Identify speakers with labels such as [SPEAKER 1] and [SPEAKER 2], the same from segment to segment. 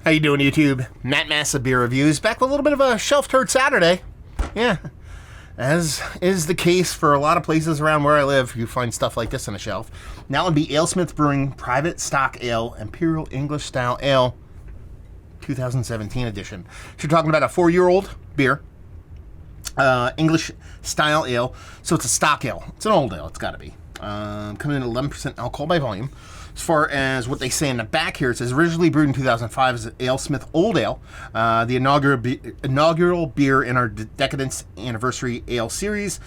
[SPEAKER 1] How you doing, YouTube? Matt Massa Beer Reviews, back with a little bit of a shelf turd Saturday. Yeah, as is the case for a lot of places around where I live, you find stuff like this on a shelf. Now would be Alesmith Brewing Private Stock Ale Imperial English Style Ale 2017 edition. So you're talking about a 4-year-old beer, English Style Ale. So it's a stock ale. It's an old ale. It's got to be. Coming in at 11% alcohol by volume. As far as what they say in the back here, it says originally brewed in 2005 as Alesmith Old Ale, the inaugural beer in our Decadence Anniversary Ale series.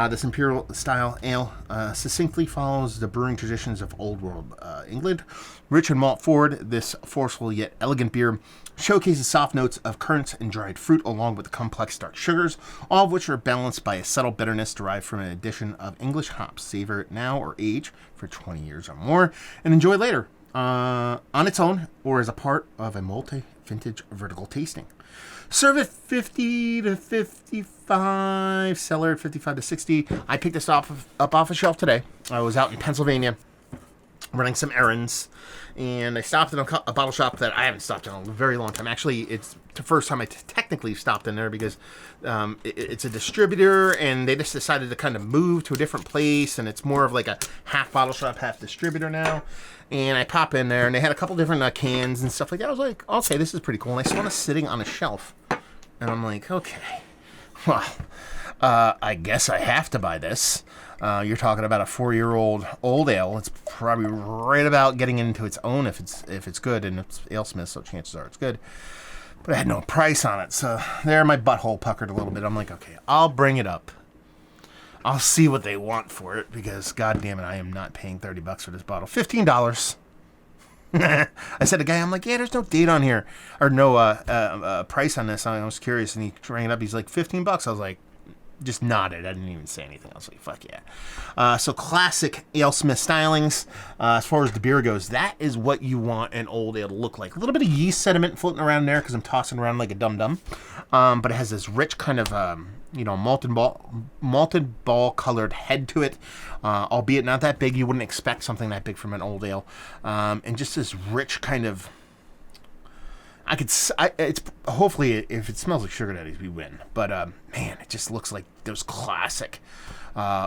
[SPEAKER 1] This Imperial Style Ale succinctly follows the brewing traditions of Old World England. Rich and malt forward, this forceful yet elegant beer showcases soft notes of currants and dried fruit along with complex dark sugars, all of which are balanced by a subtle bitterness derived from an addition of English hops. Savor it now or age for 20 years or more and enjoy later on its own or as a part of a multi-vintage vertical tasting. Serve at 50 to 55, cellar at 55 to 60. I picked this up off a shelf today. I was out in Pennsylvania running some errands, and I stopped in a bottle shop that I haven't stopped in a very long time. Actually, it's the first time I technically stopped in there because it's a distributor, and they just decided to kind of move to a different place, and it's more of like a half bottle shop, half distributor now. And I pop in there, and they had a couple different cans and stuff like that. I was like, okay, this is pretty cool. And I saw it sitting on a shelf, and I'm like, okay, well, I guess I have to buy this. You're talking about a 4-year-old old ale. It's probably right about getting into its own if it's good, and it's Alesmith, so chances are it's good. But I had no price on it, so there my butthole puckered a little bit. I'm like, okay, I'll bring it up. I'll see what they want for it, because god damn it, I am not paying $30 for this bottle. $15. I said to the guy, I'm like, yeah, there's no date on here, or no price on this. I was curious, and he rang it up. He's like, $15. I was like, just nodded. I didn't even say anything. I was like, fuck yeah. So classic Alesmith stylings. As far as the beer goes, that is what you want an old ale to look like. A little bit of yeast sediment floating around there because I'm tossing around like a dum-dum. But it has this rich kind of, malted ball colored head to it. Albeit not that big. You wouldn't expect something that big from an old ale. And just this rich kind of, it's hopefully if it smells like sugar daddies, we win. But man, it just looks like those classic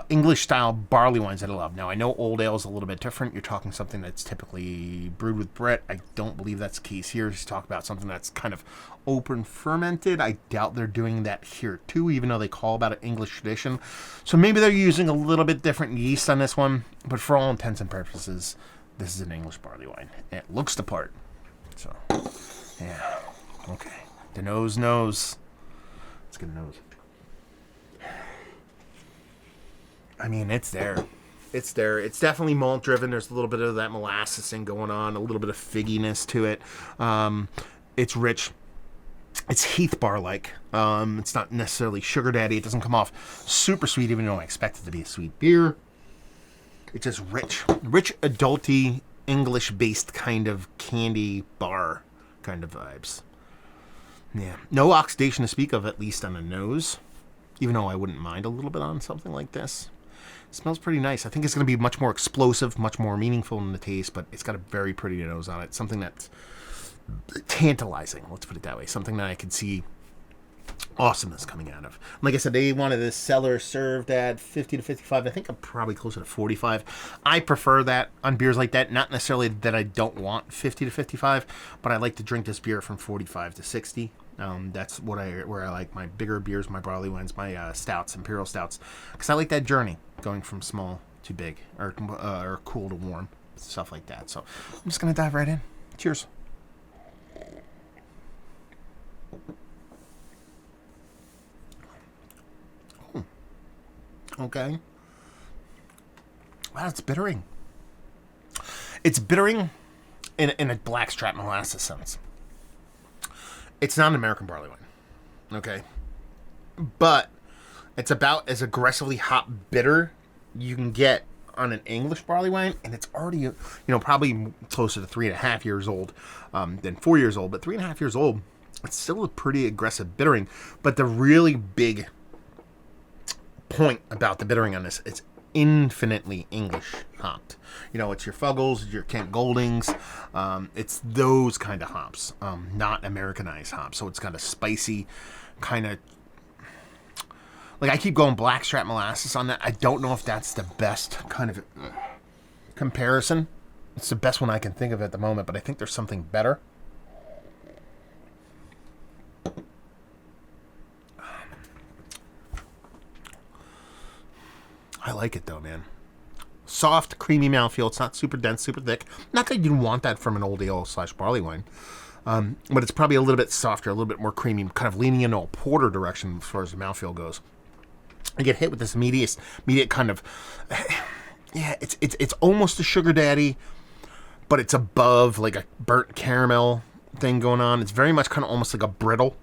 [SPEAKER 1] English style barley wines that I love. Now I know old ale is a little bit different. You're talking something that's typically brewed with Brett. I don't believe that's the case here. He's talking about something that's kind of open fermented. I doubt they're doing that here too, even though they call about an English tradition. So maybe they're using a little bit different yeast on this one. But for all intents and purposes, this is an English barley wine. And it looks the part. So. Yeah, okay. The nose knows. Let's get a nose. I mean, it's there. It's there. It's definitely malt driven. There's a little bit of that molasses thing going on, a little bit of figginess to it. It's rich. It's Heath bar like. It's not necessarily sugar daddy. It doesn't come off super sweet, even though I expect it to be a sweet beer. It's just rich. Rich, adulty, English-based kind of candy bar kind of vibes. Yeah. No oxidation to speak of, at least on the nose. Even though I wouldn't mind a little bit on something like this. It smells pretty nice. I think it's going to be much more explosive, much more meaningful in the taste, but it's got a very pretty nose on it. Something that's tantalizing, let's put it that way. Something that I could see awesomeness coming out of. Like I said, they wanted this cellar served at 50 to 55. I think I'm probably closer to 45. I prefer that on beers like that. Not necessarily that I don't want 50 to 55, but I like to drink this beer from 45 to 60. That's where I like my bigger beers, my barley wines, my stouts, imperial stouts, because I like that journey going from small to big, or cool to warm, stuff like that. So I'm just gonna dive right in. Cheers. Okay. Wow, it's bittering. It's bittering in a blackstrap molasses sense. It's not an American barley wine. Okay. But it's about as aggressively hot bitter you can get on an English barley wine, and it's already, probably closer to 3.5 years old than 4 years old, but 3.5 years old, it's still a pretty aggressive bittering. But the really big point about the bittering on this, infinitely English hopped. You know, it's your Fuggles, your Kent Goldings. It's those kind of hops, not Americanized hops. So it's got a spicy kind of, like, I keep going blackstrap molasses on that. I don't know if that's the best kind of comparison. It's the best one I can think of at the moment, but I think there's something better. I like it though, man. Soft, creamy mouthfeel. It's not super dense, super thick. Not that you want that from an old ale / barley wine. But it's probably a little bit softer, a little bit more creamy, kind of leaning into a porter direction as far as the mouthfeel goes. I get hit with this immediate kind of, yeah, it's almost a sugar daddy, but it's above like a burnt caramel thing going on. It's very much kind of almost like a brittle,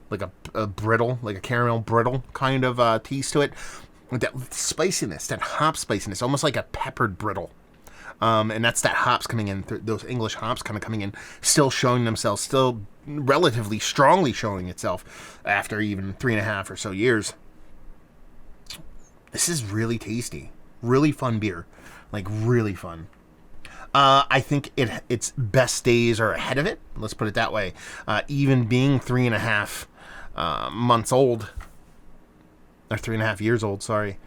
[SPEAKER 1] like a brittle, like a caramel brittle kind of taste to it. With that spiciness, that hop spiciness, almost like a peppered brittle. And that's that hops coming in, those English hops kind of coming in, still showing themselves, still relatively strongly showing itself after even 3.5 or so years. This is really tasty. Really fun beer. Like, really fun. I think its best days are ahead of it. Let's put it that way. Even being 3.5 months old, or 3.5 years old, sorry.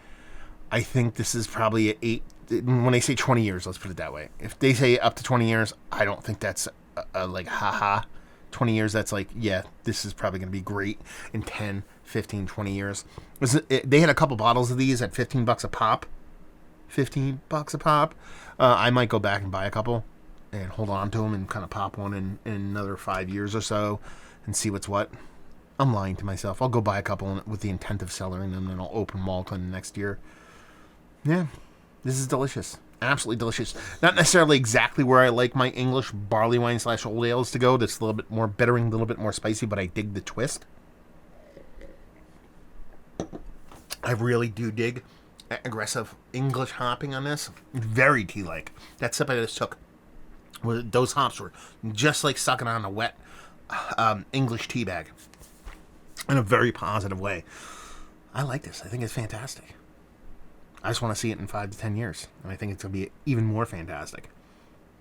[SPEAKER 1] I think this is probably 8. When they say 20 years, let's put it that way. If they say up to 20 years, I don't think that's like, haha. 20 years, that's like, yeah, this is probably going to be great in 10, 15, 20 years. They had a couple bottles of these at $15 a pop. $15 a pop. I might go back and buy a couple and hold on to them and kind of pop one in another 5 years or so and see what's what. I'm lying to myself. I'll go buy a couple with the intent of selling them, and then I'll open Malton next year. Yeah, this is delicious. Absolutely delicious. Not necessarily exactly where I like my English barley wine / old ales to go. That's a little bit more bittering, a little bit more spicy, but I dig the twist. I really do dig aggressive English hopping on this. Very tea-like. That sip I just took, those hops were just like sucking on a wet English tea bag. In a very positive way. I like this. I think it's fantastic. I just want to see it in 5 to 10 years. And I think it's going to be even more fantastic.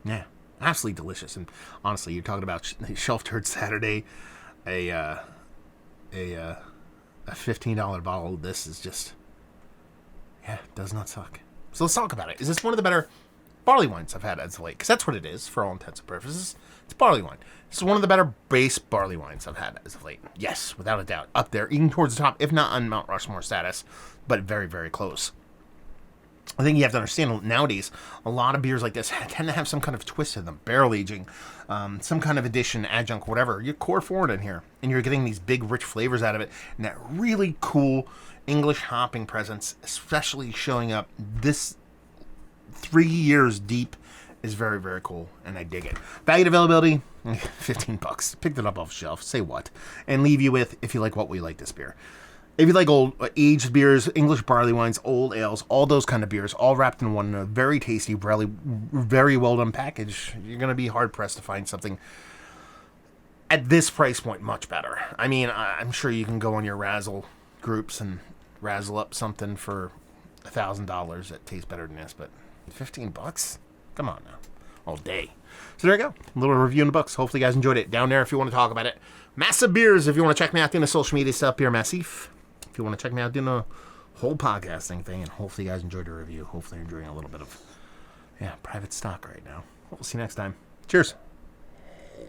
[SPEAKER 1] Yeah. Absolutely delicious. And honestly, you're talking about Shelf Turd Saturday. A $15 bottle of this is just, yeah, does not suck. So let's talk about it. Is this one of the better barley wines I've had as of late? Because that's what it is for all intents and purposes. It's barley wine. This is one of the better base barley wines I've had as of late. Yes, without a doubt. Up there, even towards the top, if not on Mount Rushmore status, but very, very close. I think you have to understand, nowadays, a lot of beers like this tend to have some kind of twist in them. Barrel aging, some kind of addition, adjunct, whatever. You pour forward in here, and you're getting these big, rich flavors out of it, and that really cool English hopping presence, especially showing up this 3 years deep, is very, very cool, and I dig it. Value availability, $15. Picked it up off the shelf, say what, and leave you with, if you like what we like this beer. If you like old aged beers, English barley wines, old ales, all those kind of beers, all wrapped in one, very tasty, very well done package, you're going to be hard pressed to find something at this price point much better. I mean, I'm sure you can go on your Razzle groups and razzle up something for $1,000 that tastes better than this, but $15? Come on now. All day. So there you go. A little review in the books. Hopefully you guys enjoyed it. Down there if you want to talk about it. Massive Beers if you want to check me out doing the social media stuff. Beer Massif. If you want to check me out doing the whole podcasting thing. And hopefully you guys enjoyed the review. Hopefully you're enjoying a little bit of, private stock right now. We'll see you next time. Cheers.